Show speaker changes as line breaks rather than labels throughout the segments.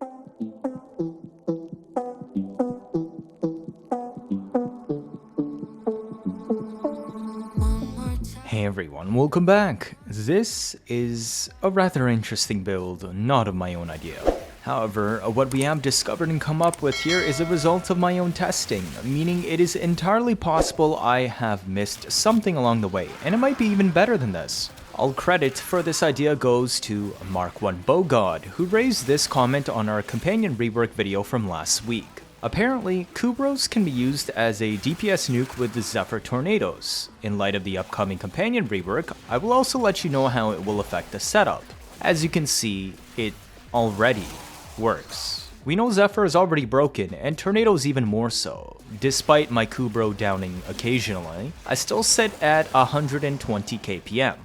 Hey everyone, welcome back. This is a rather interesting build, not of my own idea. However, what we have discovered and come up with here is a result of my own testing, meaning it is entirely possible I have missed something along the way, and it might be even better than this. All credit for this idea goes to Mk1-Bo God, who raised this comment on our companion rework video from last week. Apparently, Kubrows can be used as a DPS nuke with the Zephyr tornadoes. In light of the upcoming companion rework, I will also let you know how it will affect the setup. As you can see, it already works. We know Zephyr is already broken, and tornadoes even more so. Despite my Kubrow downing occasionally, I still sit at 120 kpm.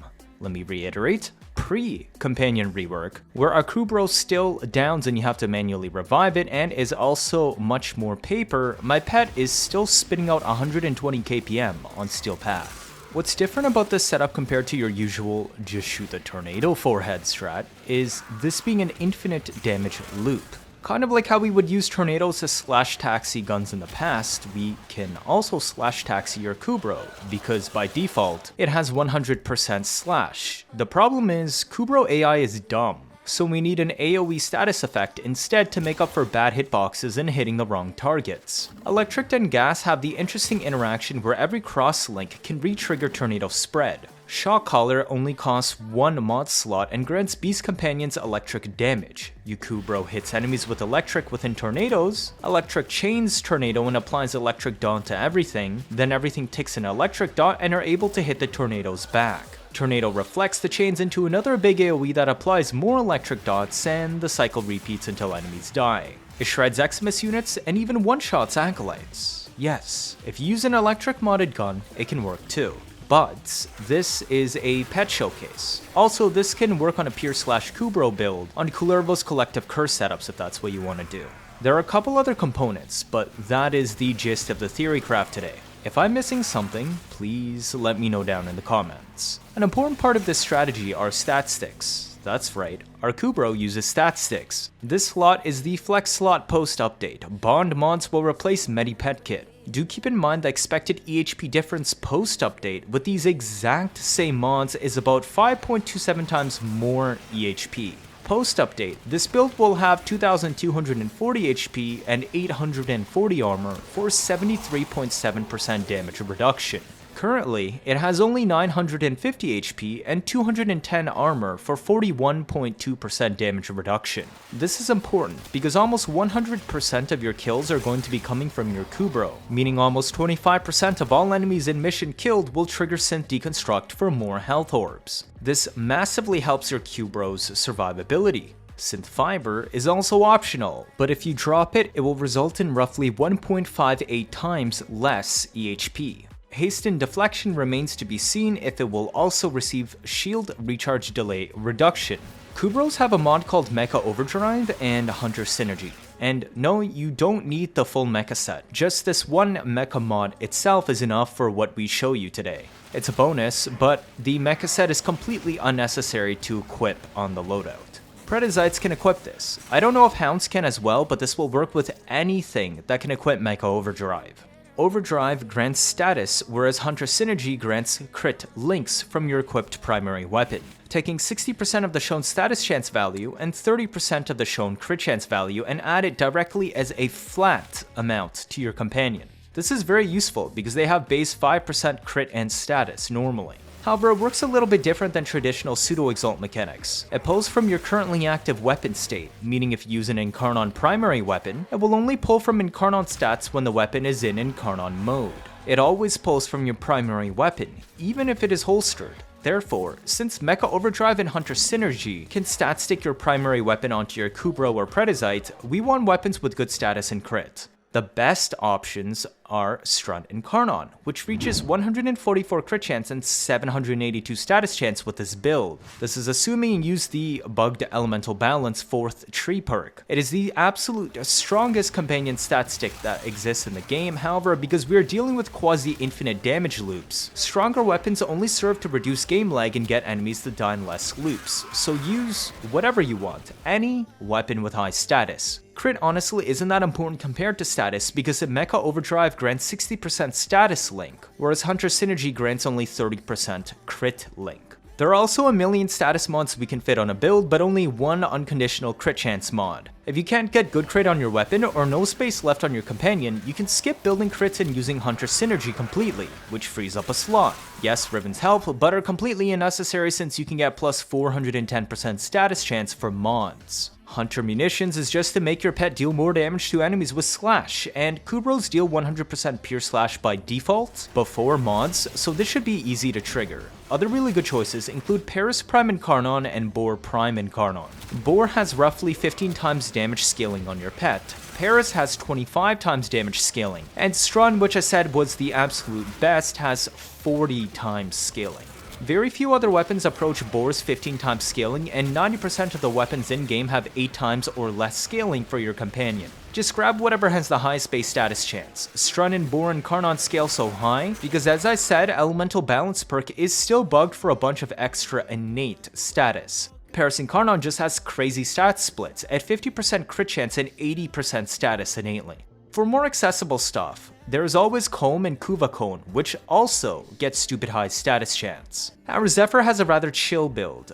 Let me reiterate, pre-companion rework, where our Kubrow still downs and you have to manually revive it and is also much more paper, my pet is still spitting out 120 kpm on Steel Path. What's different about this setup compared to your usual just shoot the tornado forehead strat is this being an infinite damage loop. Kind of like how we would use tornadoes to slash taxi guns in the past, we can also slash taxi your Kubrow, because by default, it has 100% slash. The problem is, Kubrow AI is dumb, so we need an AoE status effect instead to make up for bad hitboxes and hitting the wrong targets. Electric and gas have the interesting interaction where every cross-link can re-trigger tornado spread. Shock Collar only costs 1 mod slot and grants Beast Companions electric damage. Kubrow hits enemies with electric within tornadoes, electric chains tornado and applies electric dot to everything, then everything ticks an electric dot and are able to hit the tornadoes back. Tornado reflects the chains into another big AoE that applies more electric dots, and the cycle repeats until enemies die. It shreds Xmas units and even one-shots acolytes. Yes, if you use an electric modded gun, it can work too. But this is a pet showcase. Also, this can work on a Pierce/Kubrow build on Kullervo's collective curse setups if that's what you want to do. There are a couple other components, but that is the gist of the theory craft today. If I'm missing something, please let me know down in the comments. An important part of this strategy are stat sticks. That's right, our Kubrow uses stat sticks. This slot is the flex slot post-update. Bond mods will replace Medi Pet Kit. Do keep in mind the expected EHP difference post-update with these exact same mods is about 5.27 times more EHP. Post-update, this build will have 2240 HP and 840 armor for 73.7% damage reduction. Currently, it has only 950 HP and 210 armor for 41.2% damage reduction. This is important because almost 100% of your kills are going to be coming from your Kubrow, meaning almost 25% of all enemies in mission killed will trigger Synth Deconstruct for more health orbs. This massively helps your Kubrow's survivability. Synth Fiber is also optional, but if you drop it, it will result in roughly 1.58 times less EHP. Haste and Deflection remains to be seen if it will also receive Shield Recharge Delay Reduction. Kubrows have a mod called Mecha Overdrive and Hunter Synergy. And no, you don't need the full mecha set, just this one mecha mod itself is enough for what we show you today. It's a bonus, but the mecha set is completely unnecessary to equip on the loadout. Predasites can equip this. I don't know if Hounds can as well, but this will work with anything that can equip Mecha Overdrive. Overdrive grants status, whereas Hunter Synergy grants crit links from your equipped primary weapon, taking 60% of the shown status chance value and 30% of the shown crit chance value and add it directly as a flat amount to your companion. This is very useful because they have base 5% crit and status normally. However, it works a little bit different than traditional pseudo-exalt mechanics. It pulls from your currently active weapon state, meaning if you use an Incarnon primary weapon, it will only pull from Incarnon stats when the weapon is in Incarnon mode. It always pulls from your primary weapon, even if it is holstered. Therefore, since Mecha Overdrive and Hunter Synergy can stat stick your primary weapon onto your Kubrow or Predasite, we want weapons with good status and crit. The best options are Strun and Karnon, which reaches 144 crit chance and 782 status chance with this build. This is assuming you use the Bugged Elemental Balance 4th tree perk. It is the absolute strongest companion stat stick that exists in the game. However, because we are dealing with quasi-infinite damage loops, stronger weapons only serve to reduce game lag and get enemies to die in less loops. So use whatever you want, any weapon with high status. Crit honestly isn't that important compared to status because the Mecha Overdrive grants 60% status link, whereas Hunter Synergy grants only 30% crit link. There are also a million status mods we can fit on a build, but only one unconditional crit chance mod. If you can't get good crit on your weapon or no space left on your companion, you can skip building crits and using Hunter Synergy completely, which frees up a slot. Yes, Ribbons help, but are completely unnecessary since you can get plus 410% status chance for mods. Hunter Munitions is just to make your pet deal more damage to enemies with Slash, and Kubrows deal 100% pure Slash by default before mods, so this should be easy to trigger. Other really good choices include Paris Prime Incarnon and Boar Prime Incarnon. Boar has roughly 15 times damage scaling on your pet. Paris has 25 times damage scaling, and Strun, which I said was the absolute best, has 40 times scaling. Very few other weapons approach Boar's 15 times scaling, and 90% of the weapons in-game have 8 times or less scaling for your companion. Just grab whatever has the highest base status chance. Strun and Boar and Karnon scale so high because, as I said, Elemental Balance perk is still bugged for a bunch of extra innate status. Paris and Karnon just has crazy stat splits at 50% crit chance and 80% status innately. For more accessible stuff, there is always Comb and Kuvakon, which also get stupid high status chance. Our Zephyr has a rather chill build.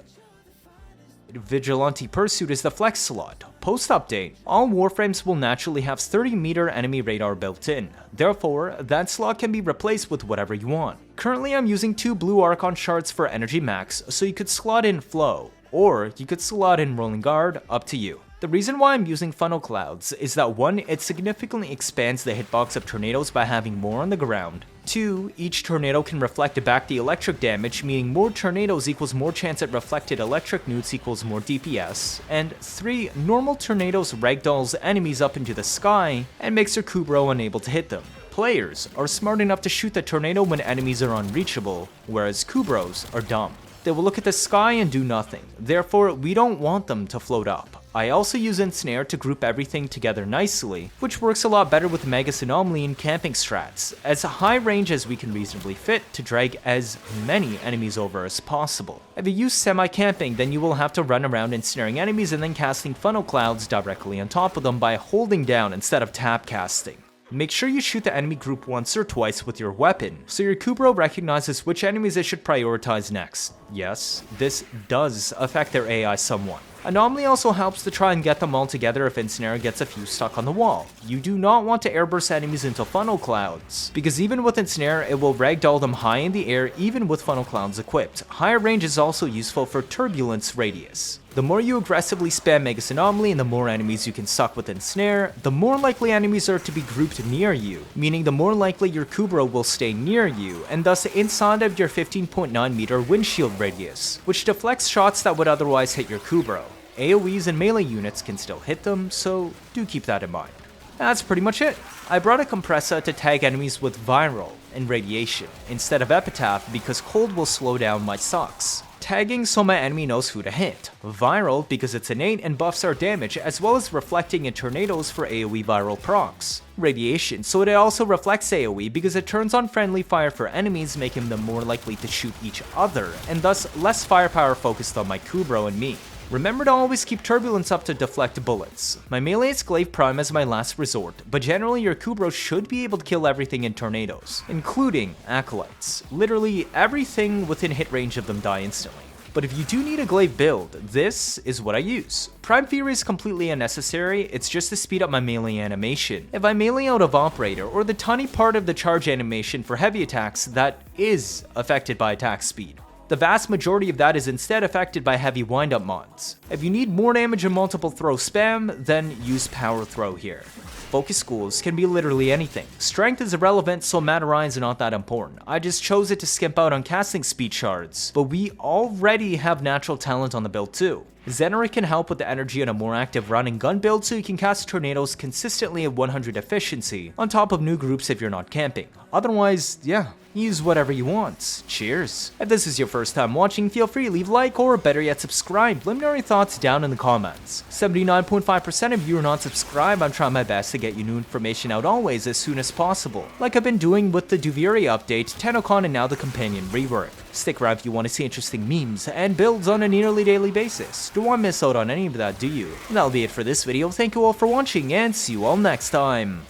Vigilante Pursuit is the flex slot. Post-update, all Warframes will naturally have 30-meter enemy radar built in. Therefore, that slot can be replaced with whatever you want. Currently, I'm using 2 blue Archon shards for energy max, so you could slot in Flow, or you could slot in Rolling Guard, up to you. The reason why I'm using Funnel Clouds is that 1, it significantly expands the hitbox of tornadoes by having more on the ground. 2, each tornado can reflect back the electric damage, meaning more tornadoes equals more chance at reflected electric nukes equals more DPS. And 3, normal tornadoes ragdolls enemies up into the sky and makes your Kubrow unable to hit them. Players are smart enough to shoot the tornado when enemies are unreachable, whereas Kubrows are dumb. They will look at the sky and do nothing, therefore we don't want them to float up. I also use Ensnare to group everything together nicely, which works a lot better with Magus Anomaly and camping strats, as high range as we can reasonably fit to drag as many enemies over as possible. If you use semi-camping, then you will have to run around ensnaring enemies and then casting Funnel Clouds directly on top of them by holding down instead of tap casting. Make sure you shoot the enemy group once or twice with your weapon, so your Kubrow recognizes which enemies it should prioritize next. Yes, this does affect their AI somewhat. Anomaly also helps to try and get them all together if Ensnare gets a few stuck on the wall. You do not want to airburst enemies into Funnel Clouds, because even with Ensnare, it will ragdoll them high in the air even with Funnel Clouds equipped. Higher range is also useful for Turbulence radius. The more you aggressively spam Magus Anomaly and the more enemies you can suck with Ensnare, the more likely enemies are to be grouped near you, meaning the more likely your Kubrow will stay near you, and thus inside of your 15.9 meter windshield radius, which deflects shots that would otherwise hit your Kubrow. AoEs and melee units can still hit them, so do keep that in mind. That's pretty much it. I brought a Kompressa to tag enemies with Viral and Radiation instead of Epitaph because Cold will slow down my sucks. Tagging so my enemy knows who to hit. Viral because it's innate and buffs our damage, as well as reflecting in tornadoes for AoE viral procs. Radiation, so it also reflects AoE because it turns on friendly fire for enemies, making them more likely to shoot each other, and thus less firepower focused on my Kubrow and me. Remember to always keep Turbulence up to deflect bullets. My melee is Glaive Prime as my last resort, but generally your Kubrow should be able to kill everything in tornadoes, including Acolytes. Literally everything within hit range of them die instantly. But if you do need a Glaive build, this is what I use. Prime Fury is completely unnecessary, it's just to speed up my melee animation. If I melee out of Operator, or the tiny part of the charge animation for heavy attacks that is affected by attack speed, the vast majority of that is instead affected by heavy windup mods. If you need more damage and multiple throw spam, then use Power Throw here. Focus schools can be literally anything. Strength is irrelevant, so Matarai is not that important. I just chose it to skimp out on casting speed shards, but we already have natural talent on the build too. Ensnare can help with the energy on a more active run and gun build so you can cast tornadoes consistently at 100 efficiency, on top of new groups if you're not camping. Otherwise, yeah, use whatever you want. Cheers. If this is your first time watching, feel free to leave a like or better yet subscribe. Let me know your thoughts down in the comments. 79.5% of you are not subscribed. I'm trying my best to get you new information out always as soon as possible, like I've been doing with the Duviri update, Tenocon, and now the companion rework. Stick around if you want to see interesting memes and builds on a nearly daily basis. Don't want to miss out on any of that, do you? And that'll be it for this video. Thank you all for watching and see you all next time.